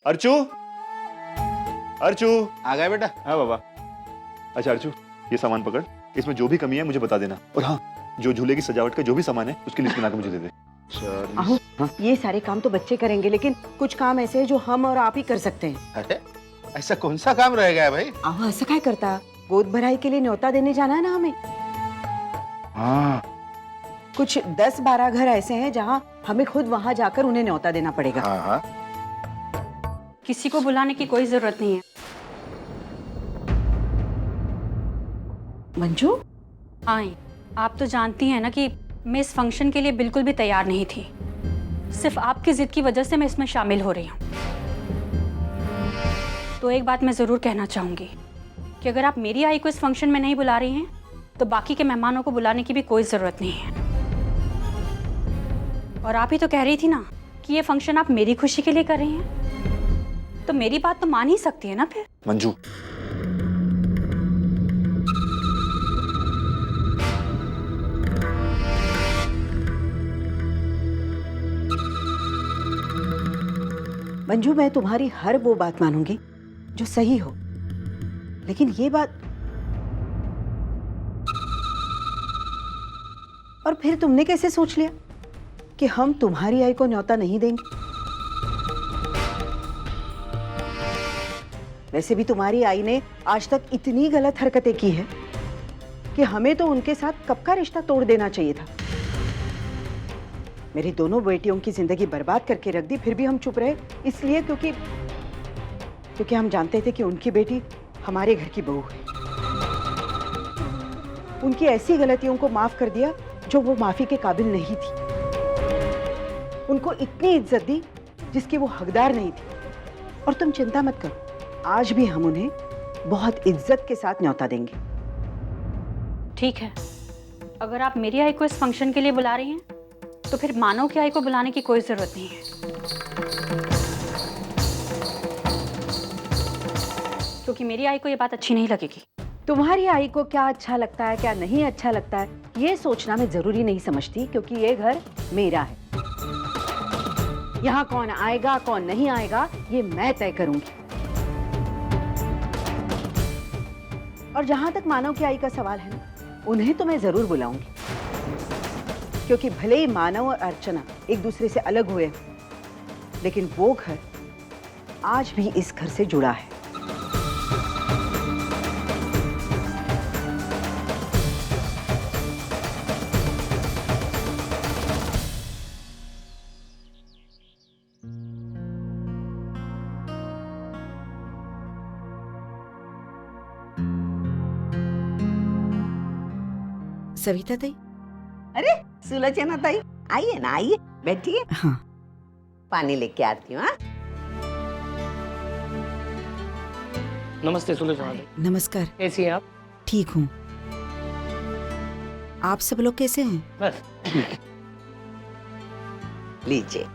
अर्चू, अर्चू। आ गए बेटा? हाँ बाबा। अच्छा अर्चू, ये सामान पकड़, इसमें जो भी कमी है मुझे बता देना। और हाँ, जो झूले की सजावट का जो भी सामान है उसकी लिस्ट बना के मुझे दे दे। आहो, ये सारे काम तो बच्चे करेंगे, लेकिन कुछ काम ऐसे हैं जो हम और आप ही कर सकते हैं। अरे ऐसा कौन सा काम रह गया भाई? आहो, ऐसा क्या करता, गोद भराई के लिए न्योता देने जाना है ना हमें। हाँ, कुछ 10-12 घर ऐसे हैं जहाँ हमें खुद वहाँ जाकर उन्हें न्योता देना पड़ेगा। हाँ हाँ। किसी को बुलाने की कोई जरूरत नहीं है। मंजू, आए, आप तो जानती हैं ना कि मैं इस फंक्शन के लिए बिल्कुल भी तैयार नहीं थी। सिर्फ आपकी जिद की वजह से मैं इसमें शामिल हो रही हूँ। तो एक बात मैं ज़रूर कहना चाहूँगी कि अगर आप मेरी आई को इस फंक्शन में नहीं बुला रही हैं तो बाकी के मेहमानों को बुलाने की भी कोई ज़रूरत नहीं है। और आप ही तो कह रही थी ना कि ये फंक्शन आप मेरी खुशी के लिए कर रही हैं, तो मेरी बात तो मान ही सकती है ना फिर। मंजू, मंजू, मैं तुम्हारी हर वो बात मानूंगी जो सही हो, लेकिन ये बात, और फिर तुमने कैसे सोच लिया कि हम तुम्हारी आई को न्योता नहीं देंगे? वैसे भी तुम्हारी आई ने आज तक इतनी गलत हरकतें की है कि हमें तो उनके साथ कब का रिश्ता तोड़ देना चाहिए था। मेरी दोनों बेटियों की जिंदगी बर्बाद करके रख दी, फिर भी हम चुप रहे, इसलिए क्योंकि हम जानते थे कि उनकी बेटी हमारे घर की बहू है। उनकी ऐसी गलतियों को माफ कर दिया जो वो माफी के काबिल नहीं थी। उनको इतनी इज्जत दी जिसकी वो हकदार नहीं थी। और तुम चिंता मत करो, आज भी हम उन्हें बहुत इज्जत के साथ न्योता देंगे। ठीक है, अगर आप मेरी आई को इस फंक्शन के लिए बुला रही हैं तो फिर मानव की आई को बुलाने की कोई जरूरत नहीं है, क्योंकि मेरी आई को ये बात अच्छी नहीं लगेगी। तुम्हारी आई को क्या अच्छा लगता है, क्या नहीं अच्छा लगता है, ये सोचना मैं जरूरी नहीं समझती, क्योंकि ये घर मेरा है। यहाँ कौन आएगा कौन नहीं आएगा ये मैं तय करूंगी। और जहां तक मानव की आई का सवाल है ना, उन्हें तो मैं जरूर बुलाऊंगी, क्योंकि भले ही मानव और अर्चना एक दूसरे से अलग हुए, लेकिन वो घर आज भी इस घर से जुड़ा है। सविता ताई, अरे सुलोचना ताई, आइए ना, आइए बैठिए। हाँ, पानी लेके आती हूँ। नमस्ते सुलोचना जी। नमस्कार। कैसी हैं आप? ठीक हूँ, आप सब लोग कैसे हैं? बस लीजिए।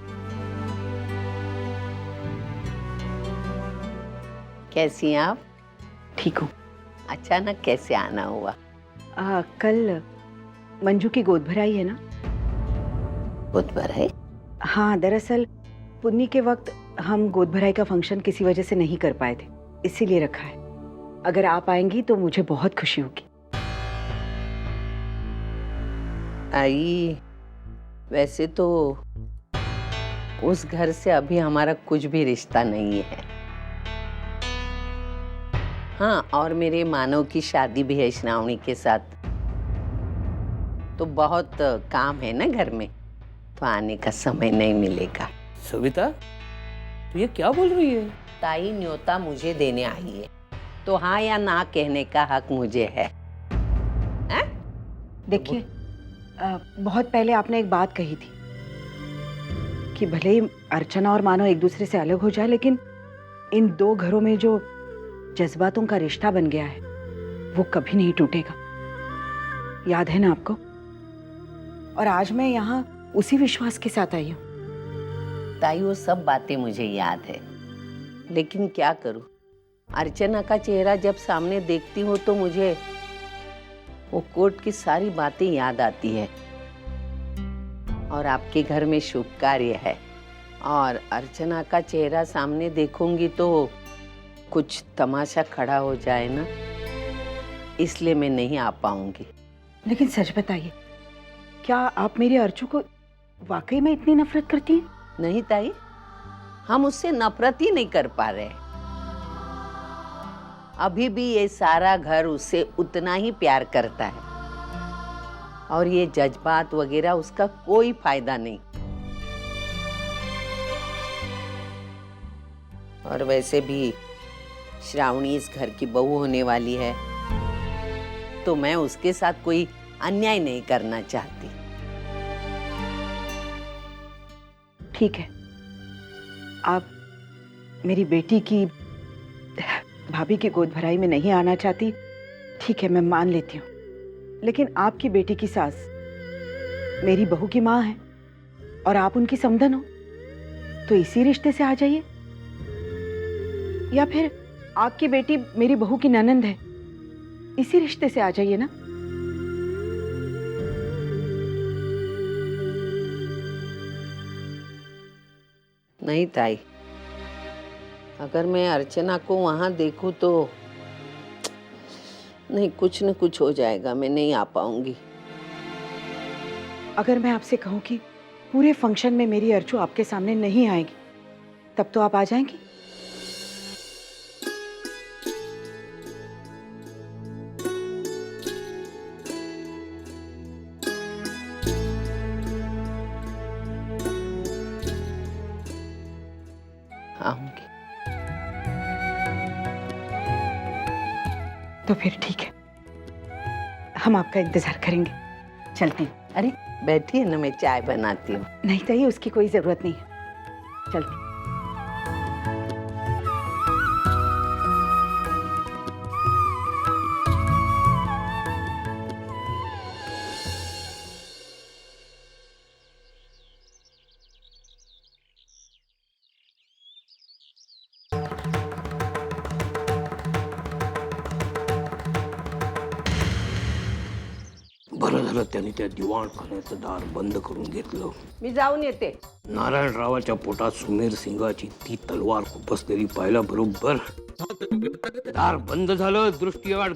कैसी हैं आप? ठीक हूँ। अचानक कैसे आना हुआ? कल मंजू की गोद भराई है ना? गोद भराई? हाँ, दरअसल पुन्नी के वक्त हम गोद भराई का फंक्शन किसी वजह से नहीं कर पाए थे, इसीलिए रखा है। अगर आप आएंगी तो मुझे बहुत खुशी होगी। आई, वैसे तो उस घर से अभी हमारा कुछ भी रिश्ता नहीं है। हाँ, और मेरे मानव की शादी भी है श्रावणी के साथ, तो बहुत काम है ना घर में, तो आने का समय नहीं मिलेगा। सविता, तो ये क्या बोल रही है? ताई न्योता मुझे देने आई है, तो हाँ या ना कहने का हक मुझे है। देखिए, बहुत पहले आपने एक बात कही थी कि भले ही अर्चना और मानव एक दूसरे से अलग हो जाए, लेकिन इन दो घरों में जो जज्बातों का रिश्ता बन गया है वो कभी नहीं टूटेगा। याद है ना आपको? और आज मैं यहाँ उसी विश्वास के साथ आई हूँ। ताई वो सब बातें मुझे याद है, लेकिन क्या करूँ, अर्चना का चेहरा जब सामने देखती हूँ तो मुझे वो कोर्ट की सारी बातें याद आती है। और आपके घर में शुभ कार्य है और अर्चना का चेहरा सामने देखूंगी तो कुछ तमाशा खड़ा हो जाए ना, इसलिए मैं नहीं आ पाऊंगी। लेकिन सच बताइए, क्या आप मेरे अर्चू को वाकई में इतनी नफरत करती हैं? नहीं ताई, हम उससे नफरत ही नहीं कर पा रहे। अभी भी ये सारा घर उससे उतना ही प्यार करता है और ये जज्बात वगैरह उसका कोई फायदा नहीं। और वैसे भी श्रावणी इस घर की बहू होने वाली है, तो मैं उसके साथ कोई अन्याय नहीं करना चाहती। ठीक है, आप मेरी बेटी की भाभी की गोद भराई में नहीं आना चाहती, ठीक है, मैं मान लेती हूँ। लेकिन आपकी बेटी की सास मेरी बहू की माँ है और आप उनकी समधन हो, तो इसी रिश्ते से आ जाइए। या फिर आपकी बेटी मेरी बहू की ननंद है, इसी रिश्ते से आ जाइए ना। नहीं ताई, अगर मैं अर्चना को वहां देखूं तो नहीं, कुछ न कुछ हो जाएगा, मैं नहीं आ पाऊंगी। अगर मैं आपसे कहूं कि पूरे फंक्शन में मेरी अर्चू आपके सामने नहीं आएगी, तब तो आप आ जाएंगी? आऊंगी। तो फिर ठीक है, हम आपका इंतजार करेंगे। चलते हैं। अरे बैठिए ना, मैं चाय बनाती हूँ। नहीं चाहिए, उसकी कोई जरूरत नहीं है। चलते हैं। बरं झालं त्यांनी त्या दिवाणखान्याचं दार बंद करून घेतलं. मी जाऊन येते. नारायणरावाच्या पोटात सुमेर सिंगाची ती तलवार खुपसलेली पाहिल्याबरोबर दार बंद झालं. दृष्टीआड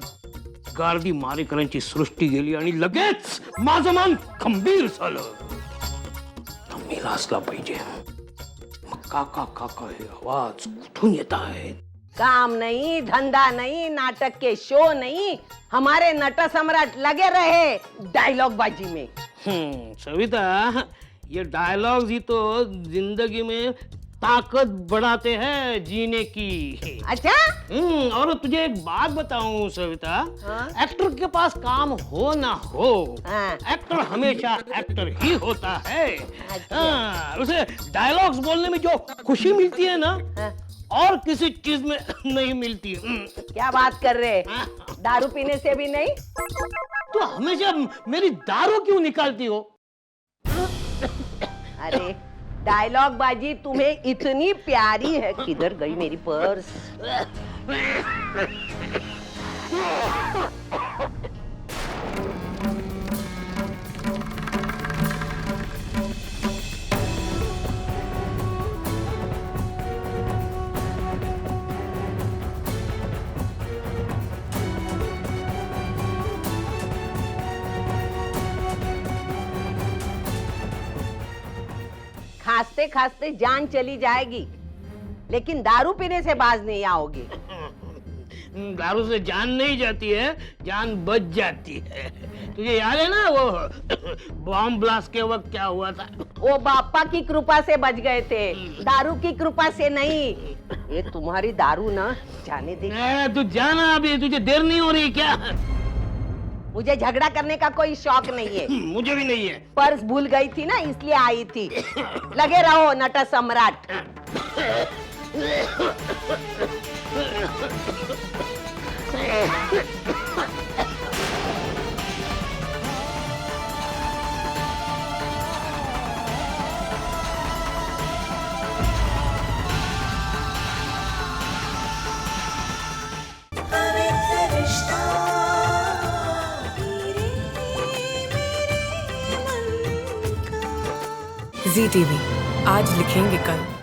गारदी मारेकरांची सृष्टी गेली आणि लगेच माझं मन खंबीर झालं. मी लाजला पाहिजे. मग काका काका हे आवाज कुठून येत आहेत? काम नहीं, धंधा नहीं, नाटक के शो नहीं, हमारे नट सम्राट लगे रहे डायलॉग बाजी में। सविता, ये डायलॉग्स ही तो जिंदगी में ताकत बढ़ाते हैं जीने की। अच्छा? और तुझे एक बात बताऊं सविता, हाँ? एक्टर के पास काम हो ना हो, हाँ। एक्टर हमेशा एक्टर ही होता है। अच्छा। हाँ, उसे डायलॉग्स बोलने में जो खुशी मिलती है ना, हाँ। और किसी चीज में नहीं मिलती। क्या बात कर रहे? दारू पीने से भी नहीं? तो हमेशा मेरी दारू क्यों निकालती हो? अरे डायलॉग बाजी तुम्हें इतनी प्यारी है। किधर गई मेरी पर्स? खांसते खांसते जान चली जाएगी, लेकिन दारू पीने से बाज नहीं आओगी। दारू से जान नहीं जाती है, जान बच जाती है। तुझे याद है ना वो बॉम्ब ब्लास्ट के वक्त क्या हुआ था? वो बापा की कृपा से बच गए थे, दारू की कृपा से नहीं। ये तुम्हारी दारू ना जाने दे। तू जाना, अभी तुझे देर नहीं हो रही क्या? मुझे झगड़ा करने का कोई शौक नहीं है। मुझे भी नहीं है। पर्स भूल गई थी ना, इसलिए आई थी। लगे रहो नट सम्राट। ZTV आज लिखेंगे कल।